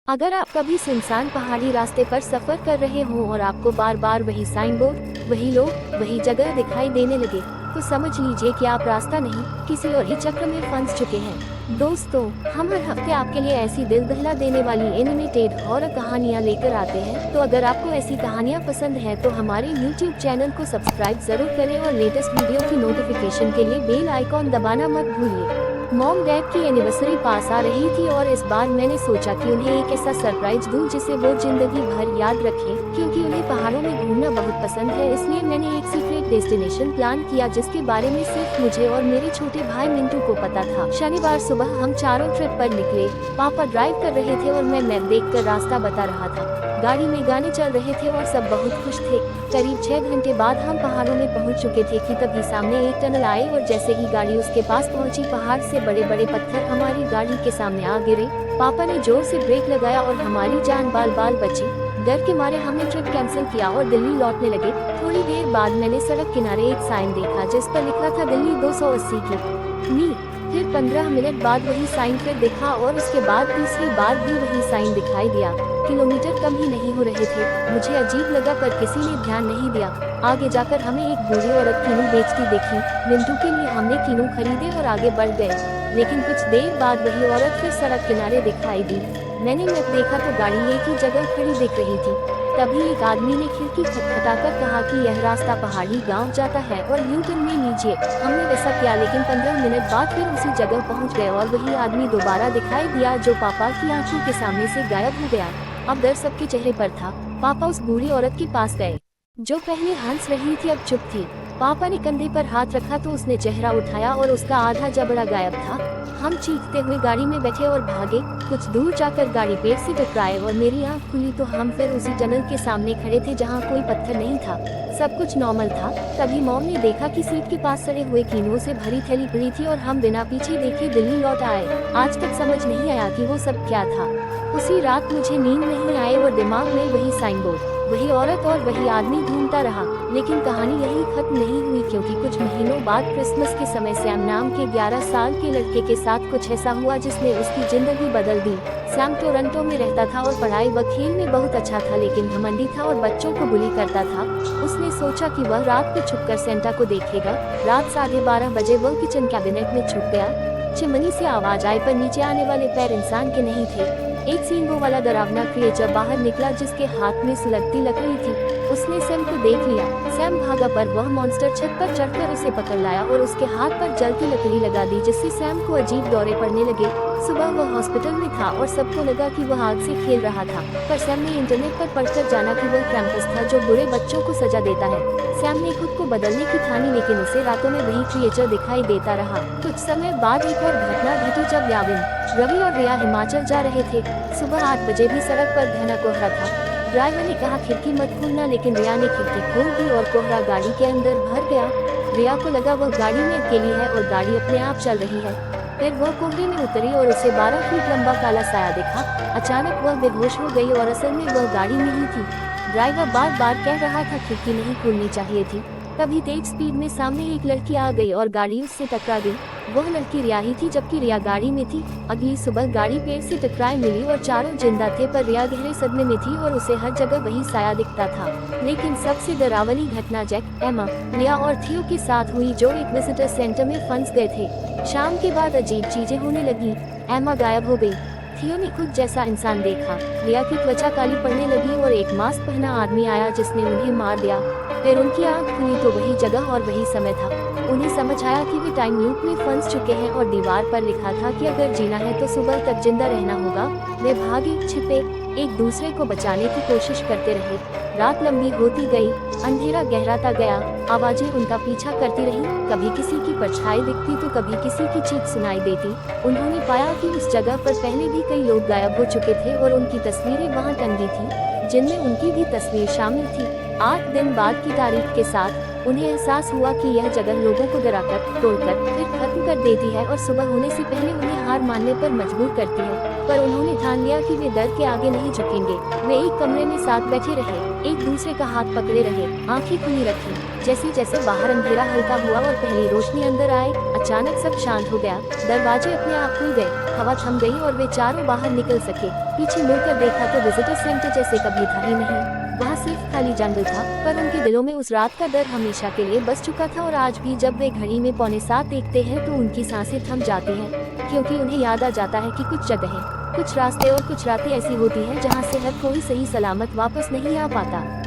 अगर आप कभी सुनसान पहाड़ी रास्ते पर सफर कर रहे हो और आपको बार बार वही साइन बोर्ड, वही लोग, वही जगह दिखाई देने लगे, तो समझ लीजिए कि आप रास्ता नहीं, किसी और ही चक्र में फंस चुके हैं। दोस्तों, हम हर हफ्ते आपके लिए ऐसी दिल दहला देने वाली एनिमेटेड हॉरर कहानियाँ लेकर आते हैं। तो अगर आपको ऐसी कहानियाँ पसंद हैं तो हमारे YouTube चैनल को सब्सक्राइब जरूर करें और लेटेस्ट वीडियो की नोटिफिकेशन के लिए बेल आइकॉन दबाना मत भूलिए। मॉम डैड की एनिवर्सरी पास आ रही थी और इस बार मैंने सोचा कि उन्हें एक ऐसा सरप्राइज दूं जिसे वो जिंदगी भर याद रखें। क्योंकि उन्हें पहाड़ों में घूमना बहुत पसंद है, इसलिए मैंने एक सीक्रेट डेस्टिनेशन प्लान किया जिसके बारे में सिर्फ मुझे और मेरे छोटे भाई मिंटू को पता था। शनिवार सुबह हम चारों ट्रिप पर निकले। पापा ड्राइव कर रहे थे और मैं मैप देखकर रास्ता बता रहा था। गाड़ी में गाने चल रहे थे और सब बहुत खुश थे। करीब 6 घंटे बाद हम पहाड़ों में पहुंच चुके थे कि तभी सामने एक टनल आए और जैसे ही गाड़ी उसके पास पहुंची, पहाड़ से बड़े बड़े पत्थर हमारी गाड़ी के सामने आ गिरे। पापा ने जोर से ब्रेक लगाया और हमारी जान बाल बाल बची। डर के मारे हमने ट्रिप कैंसिल किया और दिल्ली लौटने लगे। थोड़ी देर बाद मैंने सड़क किनारे एक साइन देखा जिस पर लिखा था दिल्ली 280 की। फिर 15 मिनट बाद वही साइन फिर देखा और उसके बाद तीसरी बार भी वही साइन दिखाई दिया। किलोमीटर कम ही नहीं हो रहे थे। मुझे अजीब लगा पर किसी ने ध्यान नहीं दिया। आगे जाकर हमें एक बूढ़ी औरत कीनू बेचती देखी। मिंटू के लिए हमने कीनू खरीदे और आगे बढ़ गए। लेकिन कुछ देर बाद वही औरत फिर सड़क किनारे दिखाई दी। मैंने मैप देखा तो गाड़ी एक ही जगह खड़ी दिख रही थी। तभी एक आदमी ने खिड़की खटखटाकर कहा कि यह रास्ता पहाड़ी गांव जाता है और यू टर्न में लीजिए। हमने वैसा किया, लेकिन 15 मिनट बाद फिर उसी जगह पहुंच गए और वही आदमी दोबारा दिखाई दिया जो पापा की आंखों के सामने से गायब हो गया। अब डर सबके चेहरे पर था। पापा उस बूढ़ी औरत के पास गए जो पहले हंस रही थी, अब चुप थी। पापा ने कंधे पर हाथ रखा तो उसने चेहरा उठाया और उसका आधा जबड़ा गायब था। हम चीखते हुए गाड़ी में बैठे और भागे। कुछ दूर जाकर गाड़ी पेड़ से टकराए और मेरी आंख खुली तो हम फिर उसी टनल के सामने खड़े थे जहां कोई पत्थर नहीं था। सब कुछ नॉर्मल था। तभी मॉम ने देखा कि सीट के पास सड़े हुए कीनों से भरी थैली पड़ी थी और हम बिना पीछे देखे दिल्ली लौट आए। आज तक समझ नहीं आया कि वो सब क्या था। उसी रात मुझे नींद नहीं आई और दिमाग में वही साइन बोर्ड, वही औरत और वही आदमी घूमता रहा। लेकिन कहानी यही खत्म नहीं हुई, क्योंकि कुछ महीनों बाद क्रिसमस के समय सैम नाम के 11 साल के लड़के के साथ कुछ ऐसा हुआ जिसने उसकी जिंदगी बदल दी। सैम टोरंटो में रहता था और पढ़ाई व खेल में बहुत अच्छा था, लेकिन घमंडी था और बच्चों को बुली करता था। उसने सोचा कि वह रात को छुपकर सेंटा को देखेगा। रात 12:30 बजे वह किचन कैबिनेट में छुप गया। चिमनी से आवाज आई पर नीचे आने वाले पैर इंसान के नहीं थे। एक सींगों वाला डरावना क्रिएचर बाहर निकला जिसके हाथ में सुलगती लकड़ी थी। उसने सैम को देख लिया। सैम भागा पर वह मॉन्स्टर छत पर चढ़कर उसे पकड़ लाया और उसके हाथ पर जलती लकड़ी लगा दी, जिससे सैम को अजीब दौरे पड़ने लगे। सुबह वह हॉस्पिटल में था और सबको लगा कि वह आग से खेल रहा था, पर सैम ने इंटरनेट पर पढ़कर जाना कि वह क्रैम्पस था जो बुरे बच्चों को सजा देता है। सैम ने खुद को बदलने की ठानी, लेकिन उसे रातों में वही क्रिएचर दिखाई देता रहा। कुछ समय बाद एक और घटना घटी जब याविन, रवि और रिया हिमाचल जा रहे थे। सुबह 8 बजे भी सड़क पर घना कोहरा था। ड्राइवर ने कहा खिड़की मत खोलना, लेकिन रिया ने खिड़की खोल दी और कोहरा गाड़ी के अंदर भर गया। रिया को लगा वह गाड़ी में अकेली है और गाड़ी अपने आप चल रही है। फिर वह कोहरे में उतरी और उसे 12 फीट लंबा काला साया दिखा। अचानक वह बेहोश हो गई और असल में वह गाड़ी में ही थी। ड्राइवर बार बार कह रहा था खिड़की नहीं खोलनी चाहिए थी। तभी तेज स्पीड में सामने एक लड़की आ गई और गाड़ी उससे टकरा गई। वह लड़की रिया ही थी, जबकि रिया गाड़ी में थी। अगली सुबह गाड़ी पेड़ से टकराए मिली और चारों जिंदा थे, पर रिया गहरे सदमे में थी और उसे हर जगह वही साया दिखता था। लेकिन सबसे डरावनी घटना जैक, एमा, रिया और थियो के साथ हुई, जो एक विजिटर सेंटर में फंस गए थे। शाम के बाद अजीब चीजें होने लगी। एमा गायब हो गई। थियो ने खुद जैसा इंसान देखा। रिया की त्वचा काली पड़ने लगी और एक मास्क पहना आदमी आया जिसने उन्हें मार दिया। फिर उनकी आंख खुली तो वही जगह और वही समय था। उन्हें समझ आया कि वे टाइम लूप में फंस चुके हैं और दीवार पर लिखा था कि अगर जीना है तो सुबह तक जिंदा रहना होगा। वे भागे, छिपे, एक दूसरे को बचाने की कोशिश करते रहे। रात लंबी होती गई, अंधेरा गहराता गया। आवाजें उनका पीछा करती रही। कभी किसी की परछाई दिखती तो कभी किसी की चीख सुनाई देती। उन्होंने पाया कि उस जगह पर पहले भी कई लोग गायब हो चुके थे और उनकी तस्वीरें वहां टंगी थी, जिनमें उनकी भी तस्वीर शामिल थी। 8 दिन बाद की तारीख के साथ उन्हें एहसास हुआ कि यह जगह लोगों को डराकर, तोड़कर, फिर खत्म कर देती है और सुबह होने से पहले उन्हें हार मानने पर मजबूर करती है। पर उन्होंने ठान लिया कि वे डर के आगे नहीं झुकेंगे। वे एक कमरे में साथ बैठे रहे, एक दूसरे का हाथ पकड़े रहे, आंखें खुली रखी। जैसे जैसे बाहर अंधेरा हल्का हुआ और पहली रोशनी अंदर आए, अचानक सब शांत हो गया। दरवाजे अपने आप खुल गए। हवा थम गई और वे चारों बाहर निकल सके। पीछे मुड़कर देखा तो विजिटर सेंटर जैसे कभी था ही नहीं। वहाँ सिर्फ खाली जंगल था, पर उनके दिलों में उस रात का डर हमेशा के लिए बस चुका था। और आज भी जब वे घड़ी में 6:45 देखते हैं तो उनकी सांसें थम जाती हैं, क्योंकि उन्हें याद आ जाता है कि कुछ जगहें, कुछ रास्ते और कुछ रातें ऐसी होती हैं जहाँ से हर कोई सही सलामत वापस नहीं आ पाता।